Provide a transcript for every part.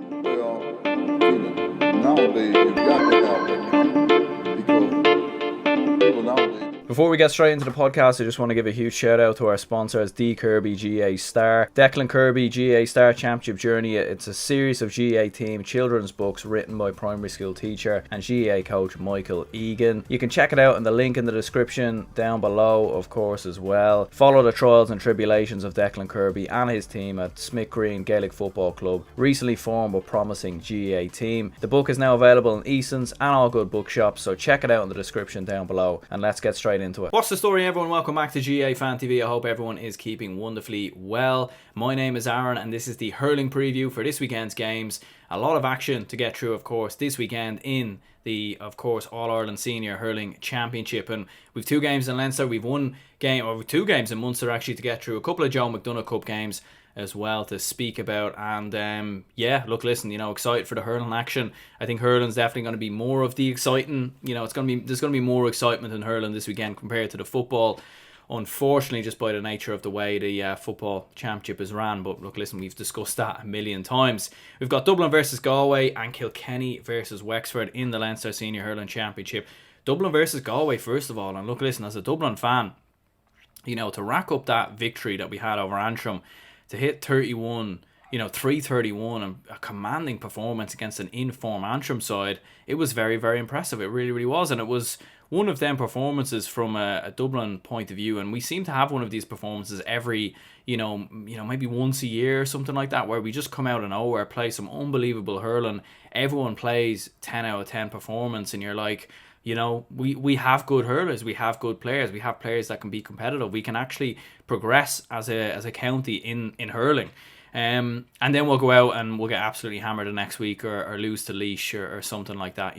Well, nowadays you got to have that confidence because people nowadays. Before we get straight into the podcast, I just want to give a huge shout out to our sponsors, Declan Kirby GAA Star. Declan Kirby GAA Star Championship Journey. It's a series of GAA team children's books written by primary school teacher and GAA coach Michael Egan. You can check it out in the link in the description down below, of course, as well. Follow the trials and tribulations of Declan Kirby and his team at Smithgreen Gaelic Football Club, recently formed but promising GAA team. The book is now available in Easons and all good bookshops, so check it out in the description down below, and let's get straight into it. What's the story, everyone? Welcome back to GAA Fan TV. I hope everyone is keeping wonderfully well. My name is Aaron and this is the hurling preview for this weekend's games. A lot of action to get through, of course, this weekend in the, of course, All-Ireland Senior Hurling Championship. And we've 2 games in Leinster, we've 1 game, or 2 games in Munster actually to get through, a couple of Joe McDonagh Cup games as well to speak about. And yeah, look, listen, excited for the hurling action. I think hurling's definitely going to be more of the exciting, there's going to be more excitement in hurling this weekend compared to the football, unfortunately, just by the nature of the way the football championship is ran. But look, listen, we've discussed that a million times. We've got Dublin versus Galway and Kilkenny versus Wexford in the Leinster Senior Hurling Championship. Dublin versus Galway, first of all. And look, listen, as a Dublin fan, to rack up that victory that we had over Antrim, to hit 31, 331, and a commanding performance against an in-form Antrim side, it was very, very impressive. It really, really was. And it was one of them performances from a Dublin point of view. And we seem to have one of these performances every, maybe once a year or something like that, where we just come out of nowhere, play some unbelievable hurling. Everyone plays 10 out of 10 performance, and you're like, we have good hurlers, we have good players, we have players that can be competitive. We can actually progress as a county in hurling. And then we'll go out and we'll get absolutely hammered the next week or lose to Laois or something like that.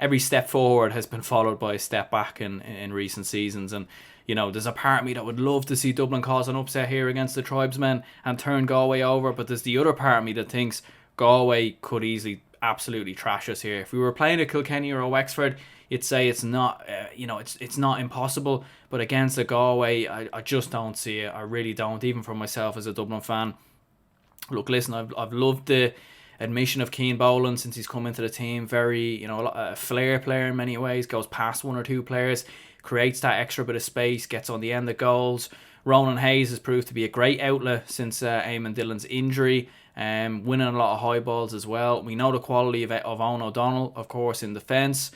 Every step forward has been followed by a step back in recent seasons. And there's a part of me that would love to see Dublin cause an upset here against the Tribesmen and turn Galway over, but there's the other part of me that thinks Galway could easily absolutely trash us here. If we were playing a Kilkenny or a Wexford, you'd say it's not, it's not impossible. But against a Galway, I just don't see it. I really don't, even for myself as a Dublin fan. Look, listen, I've loved the admission of Cian Boland since he's come into the team. Very, a flair player in many ways, goes past 1 or 2 players, creates that extra bit of space, gets on the end of goals. Ronan Hayes has proved to be a great outlet since Eamon Dillon's injury. Winning a lot of high balls as well. We know the quality of Owen O'Donnell, of course, in defence.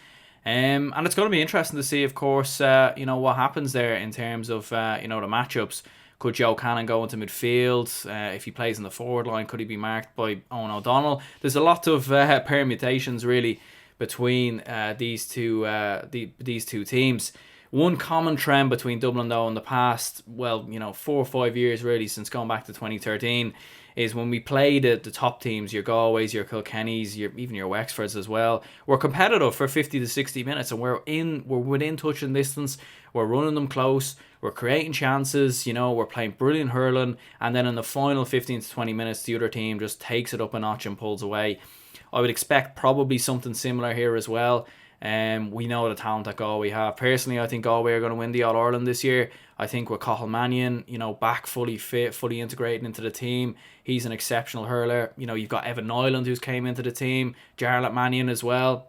And it's going to be interesting to see, of course, what happens there in terms of, the matchups. Could Joe Cannon go into midfield? If he plays in the forward line, could he be marked by Owen O'Donnell? There's a lot of permutations, really, between these two teams. One common trend between Dublin, though, in the past, 4 or 5 years, really, since going back to 2013, is when we play the top teams, your Galways, your Kilkennys, even your Wexfords as well, we're competitive for 50 to 60 minutes, and we're within touching distance, we're running them close, we're creating chances, we're playing brilliant hurling, and then in the final 15 to 20 minutes, the other team just takes it up a notch and pulls away. I would expect probably something similar here as well. We know the talent that Galway have. Personally, I think Galway are going to win the All-Ireland this year. I think with Cathal Mannion, back fully fit, fully integrated into the team, he's an exceptional hurler. You've got Evan Nyland who's came into the team, Jarlath Mannion as well.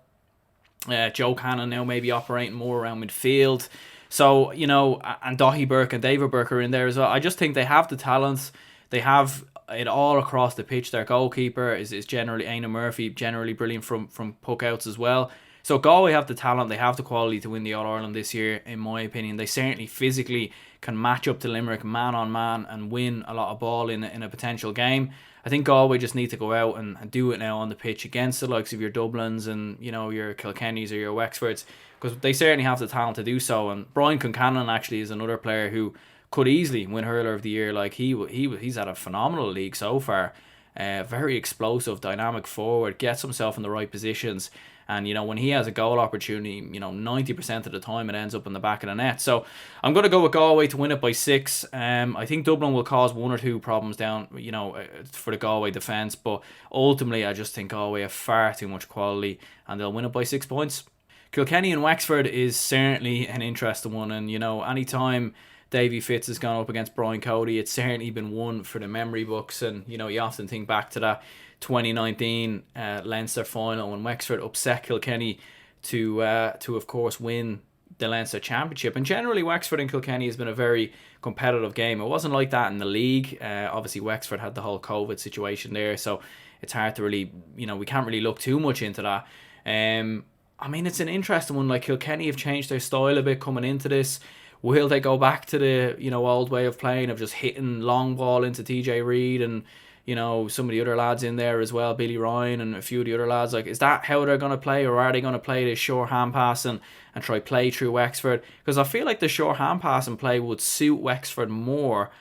Joe Cannon now maybe operating more around midfield. So, and Daithí Burke and David Burke are in there as well. I just think they have the talent. They have it all across the pitch. Their goalkeeper is generally Aina Murphy, generally brilliant from puck outs as well. So Galway have the talent, they have the quality to win the All-Ireland this year, in my opinion. They certainly physically can match up to Limerick man on man and win a lot of ball in a potential game. I think Galway just need to go out and do it now on the pitch against the likes of your Dublins and your Kilkennys or your Wexfords, because they certainly have the talent to do so. And Brian Concannon actually is another player who could easily win Hurler of the Year. Like he's had a phenomenal league so far. Very explosive, dynamic forward, gets himself in the right positions. And, when he has a goal opportunity, 90% of the time it ends up in the back of the net. So I'm going to go with Galway to win it by 6. I think Dublin will cause 1 or 2 problems down, for the Galway defence. But ultimately, I just think Galway have far too much quality and they'll win it by 6 points. Kilkenny and Wexford is certainly an interesting one. And, anytime Davy Fitz has gone up against Brian Cody, it's certainly been one for the memory books. And, you often think back to that 2019 Leinster final when Wexford upset Kilkenny to of course win the Leinster Championship. And generally Wexford and Kilkenny has been a very competitive game. It wasn't like that in the league. Obviously Wexford had the whole COVID situation there, so it's hard to really, we can't really look too much into that. I mean, it's an interesting one. Like, Kilkenny have changed their style a bit coming into this. Will they go back to the old way of playing, of just hitting long ball into TJ Reid and some of the other lads in there as well, Billy Ryan and a few of the other lads? Like, is that how they're going to play, or are they going to play this short hand pass and try play through Wexford? Because I feel like the short hand pass and play would suit Wexford more.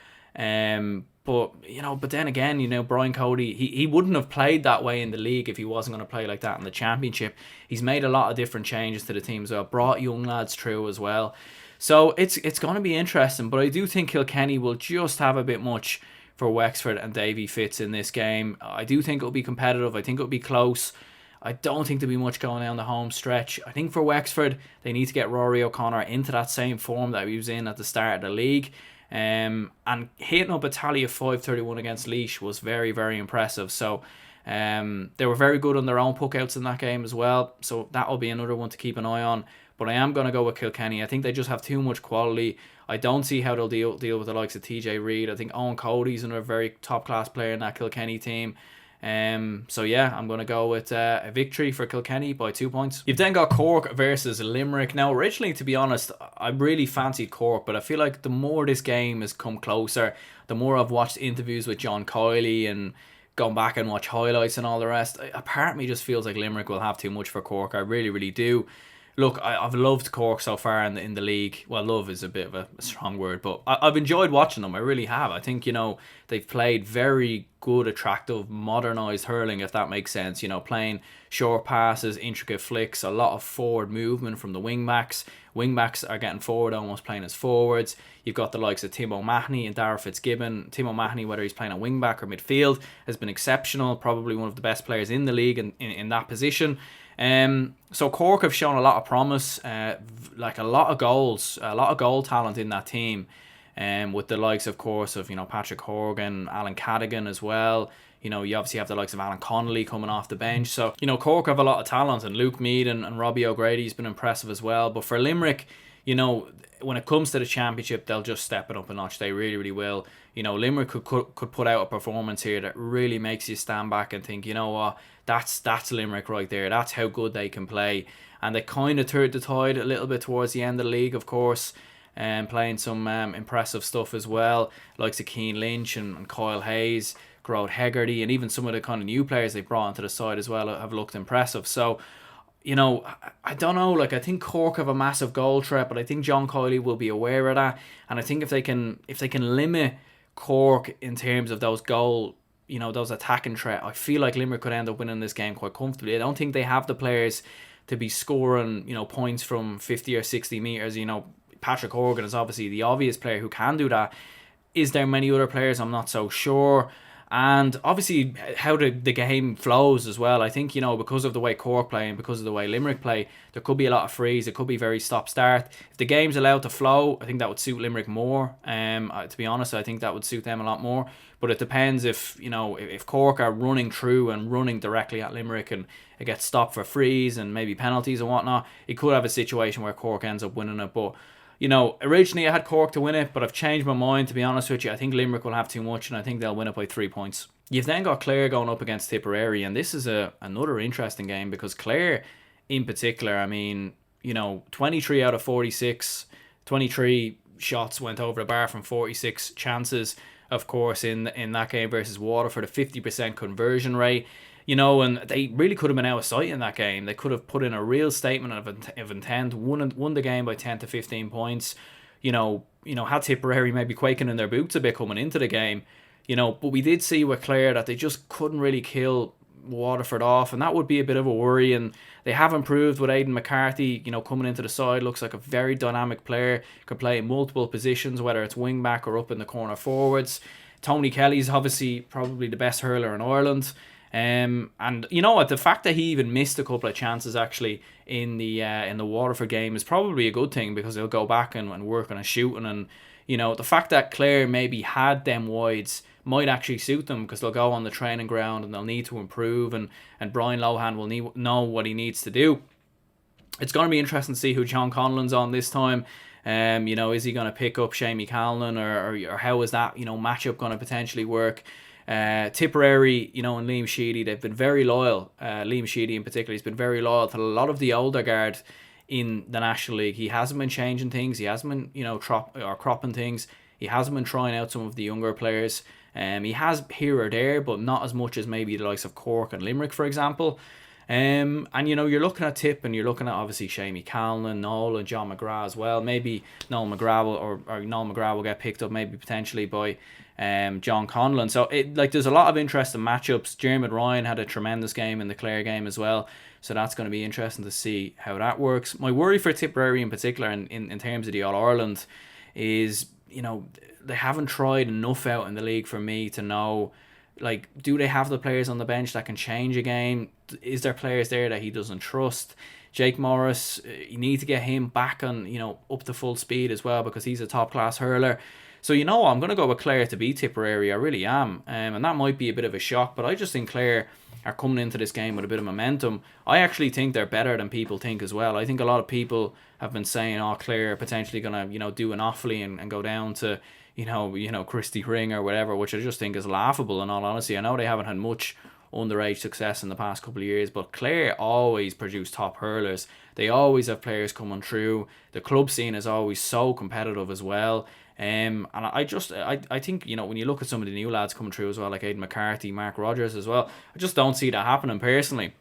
But then again, Brian Cody, he wouldn't have played that way in the league if he wasn't going to play like that in the Championship. He's made a lot of different changes to the team as well, brought young lads through as well. So it's going to be interesting, but I do think Kilkenny will just have a bit much for Wexford and Davy Fitz in this game. I do think it'll be competitive. I think it'll be close. I don't think there'll be much going down the home stretch. I think for Wexford, they need to get Rory O'Connor into that same form that he was in at the start of the league. And hitting up a tally of 5-31 against Laois was very, very impressive. So they were very good on their own puckouts in that game as well. So that'll be another one to keep an eye on. But I am going to go with Kilkenny. I think they just have too much quality. I don't see how they'll deal with the likes of TJ Reid. I think Owen Cody's another very top-class player in that Kilkenny team. So yeah, I'm going to go with a victory for Kilkenny by 2 points. You've then got Cork versus Limerick. Now, originally, to be honest, I really fancied Cork, but I feel like the more this game has come closer, the more I've watched interviews with John Coyley and gone back and watch highlights and all the rest, a part of me just feels like Limerick will have too much for Cork. I really, really do. Look, I've loved Cork so far in the league. Well, love is a bit of a strong word, but I've enjoyed watching them. I really have. I think, they've played very good, attractive, modernised hurling, if that makes sense. Playing short passes, intricate flicks, a lot of forward movement from the wing-backs. Wing-backs are getting forward, almost playing as forwards. You've got the likes of Tim O'Mahony and Darragh Fitzgibbon. Tim O'Mahony, whether he's playing a wing-back or midfield, has been exceptional. Probably one of the best players in the league in that position. So Cork have shown a lot of promise, like a lot of goals, a lot of goal talent in that team, with the likes, of course, of Patrick Horgan, Alan Cadigan as well. You obviously have the likes of Alan Connolly coming off the bench. So Cork have a lot of talent, and Luke Meade and Robbie O'Grady's been impressive as well. But for Limerick, when it comes to the Championship, they'll just step it up a notch. They really, really will. Limerick could put out a performance here that really makes you stand back and think, what, that's Limerick right there. That's how good they can play. And they kind of turned the tide a little bit towards the end of the league, of course, and playing some impressive stuff as well, likes of Keane Lynch and Kyle Hayes, Grode Hegarty, and even some of the kind of new players they brought onto the side as well have looked impressive. So, I don't know, I think Cork have a massive goal threat, but I think John Coyley will be aware of that. And I think if they can limit Cork in terms of those those attacking threat, I feel like Limerick could end up winning this game quite comfortably. I don't think they have the players to be scoring, points from 50 or 60 metres. Patrick Horgan is obviously the obvious player who can do that. Is there many other players? I'm not so sure. And obviously how the game flows as well. I think, because of the way Cork play and because of the way Limerick play, there could be a lot of frees. It could be very stop-start. If the game's allowed to flow, I think that would suit Limerick more. To be honest, I think that would suit them a lot more. But it depends if Cork are running through and running directly at Limerick and it gets stopped for frees and maybe penalties and whatnot, it could have a situation where Cork ends up winning it. But originally I had Cork to win it, but I've changed my mind, to be honest with you. I think Limerick will have too much, and I think they'll win it by 3 points. You've then got Clare going up against Tipperary, and this is another interesting game because Clare, in particular, 23 out of 46, 23 shots went over the bar from 46 chances, of course, in that game versus Waterford, a 50% conversion rate. And they really could have been out of sight in that game. They could have put in a real statement of intent, won the game by 10 to 15 points. Had Tipperary maybe quaking in their boots a bit coming into the game. But we did see with Clare that they just couldn't really kill Waterford off, and that would be a bit of a worry. And they have improved with Aidan McCarthy, coming into the side. Looks like a very dynamic player, could play in multiple positions, whether it's wing back or up in the corner forwards. Tony Kelly's obviously probably the best hurler in Ireland. And the fact that he even missed a couple of chances actually in the Waterford game is probably a good thing, because he'll go back and work on his shooting and the fact that Clare maybe had them wides might actually suit them, because they'll go on the training ground and they'll need to improve, and Brian Lohan will know what he needs to do. It's going to be interesting to see who John Conlon's on this time. Is he going to pick up Shamie Callan, or how is that, matchup going to potentially work? Tipperary, and Liam Sheedy, they've been very loyal. Liam Sheedy in particular, he's been very loyal to a lot of the older guard in the National League. He hasn't been changing things. He hasn't been, cropping things. He hasn't been trying out some of the younger players. He has here or there, but not as much as maybe the likes of Cork and Limerick, for example. And you're looking at Tipp, and you're looking at obviously Shamie Callan, Noel, and John McGrath as well. Maybe Noel McGrath will get picked up maybe potentially by John Conlon. So there's a lot of interesting matchups. Jeremy Ryan had a tremendous game in the Clare game as well, so that's going to be interesting to see how that works. My worry for Tipperary in particular, in terms of the All-Ireland, is they haven't tried enough out in the league for me to know, do they have the players on the bench that can change a game? Is there players there that he doesn't trust? Jake Morris, you need to get him back on, up to full speed as well, because he's a top class hurler. So I'm going to go with Clare to beat Tipperary. I really am. And that might be a bit of a shock, but I just think Clare are coming into this game with a bit of momentum. I actually think they're better than people think as well. I think a lot of people have been saying, Clare are potentially going to, do an Offaly and go down to, Christy Ring or whatever, which I just think is laughable in all honesty. I know they haven't had much underage success in the past couple of years, but Clare always produce top hurlers. They always have players coming through. The club scene is always so competitive as well. And I think, when you look at some of the new lads coming through as well, like Aidan McCarthy, Mark Rogers as well, I just don't see that happening personally.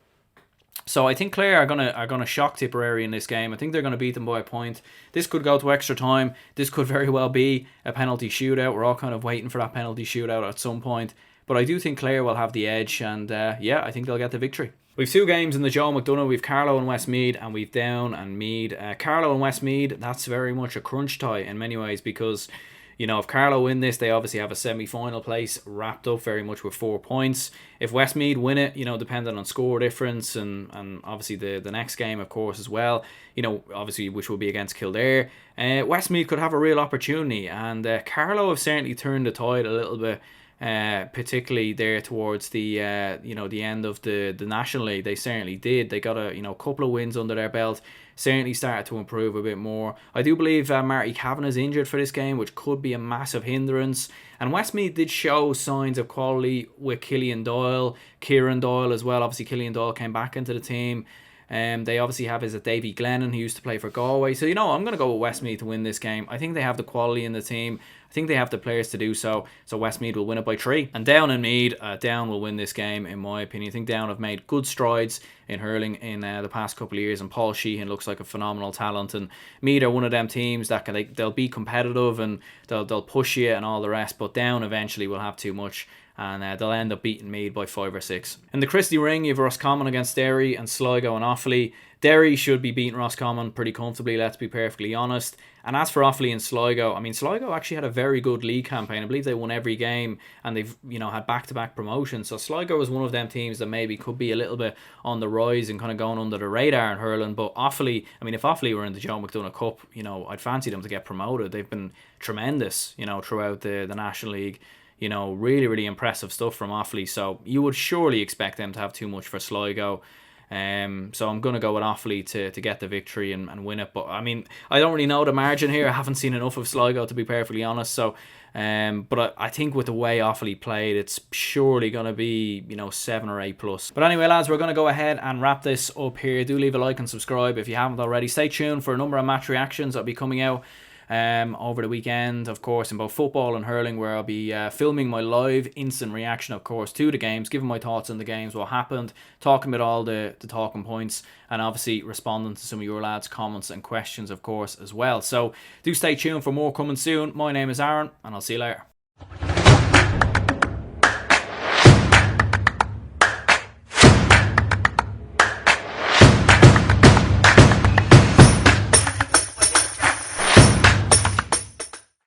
So I think Clare are gonna shock Tipperary in this game. I think they're gonna beat them by a point. This could go to extra time. This could very well be a penalty shootout. We're all kind of waiting for that penalty shootout at some point. But I do think Clare will have the edge, and I think they'll get the victory. We've two games in the Joe McDonagh. We've Carlow and Westmeath, and we've Down and Meath. Carlow and Westmeath, that's very much a crunch tie in many ways, because if Carlow win this, they obviously have a semi-final place wrapped up very much with 4 points. If Westmeath win it, depending on score difference and obviously the next game, of course, as well, obviously which will be against Kildare, Westmeath could have a real opportunity, and Carlow have certainly turned the tide a little bit. Particularly there towards the the end of the National League. They certainly did. They got a couple of wins under their belt, certainly started to improve a bit more. I do believe Marty Cavan is injured for this game, which could be a massive hindrance. And Westmeath did show signs of quality with Kieran Doyle as well. Obviously Kieran Doyle came back into the team. They obviously have Davy Glennon, who used to play for Galway. So, I'm going to go with Westmeath to win this game. I think they have the quality in the team. I think they have the players to do so. So Westmeath will win it by 3. And Down and Meath, Down will win this game, in my opinion. I think Down have made good strides in hurling in the past couple of years. And Paul Sheehan looks like a phenomenal talent. And Meath are one of them teams that they'll be competitive and they'll push you and all the rest. But Down eventually will have too much, and they'll end up beating Meath by 5 or 6. In the Christie Ring, you have Roscommon against Derry and Sligo and Offaly. Derry should be beating Roscommon pretty comfortably, let's be perfectly honest. And as for Offaly and Sligo, Sligo actually had a very good league campaign. I believe they won every game, and they've had back-to-back promotions. So Sligo is one of them teams that maybe could be a little bit on the rise and kind of going under the radar in hurling. But Offaly, if Offaly were in the Joe McDonagh Cup, I'd fancy them to get promoted. They've been tremendous, throughout the National League. Really, really impressive stuff from Offaly. So you would surely expect them to have too much for Sligo. So I'm going to go with Offaly to get the victory and win it. But I don't really know the margin here. I haven't seen enough of Sligo, to be perfectly honest. So, but I think with the way Offaly played, it's surely going to be 7 or 8 plus. But anyway, lads, we're going to go ahead and wrap this up here. Do leave a like and subscribe if you haven't already. Stay tuned for a number of match reactions that'll be coming out over the weekend, of course, in both football and hurling, where I'll be filming my live instant reaction, of course, to the games, giving my thoughts on the games, what happened, talking about all the talking points, and obviously responding to some of your lads' comments and questions, of course, as well. So do stay tuned for more coming soon. My name is Aaron, and I'll see you later.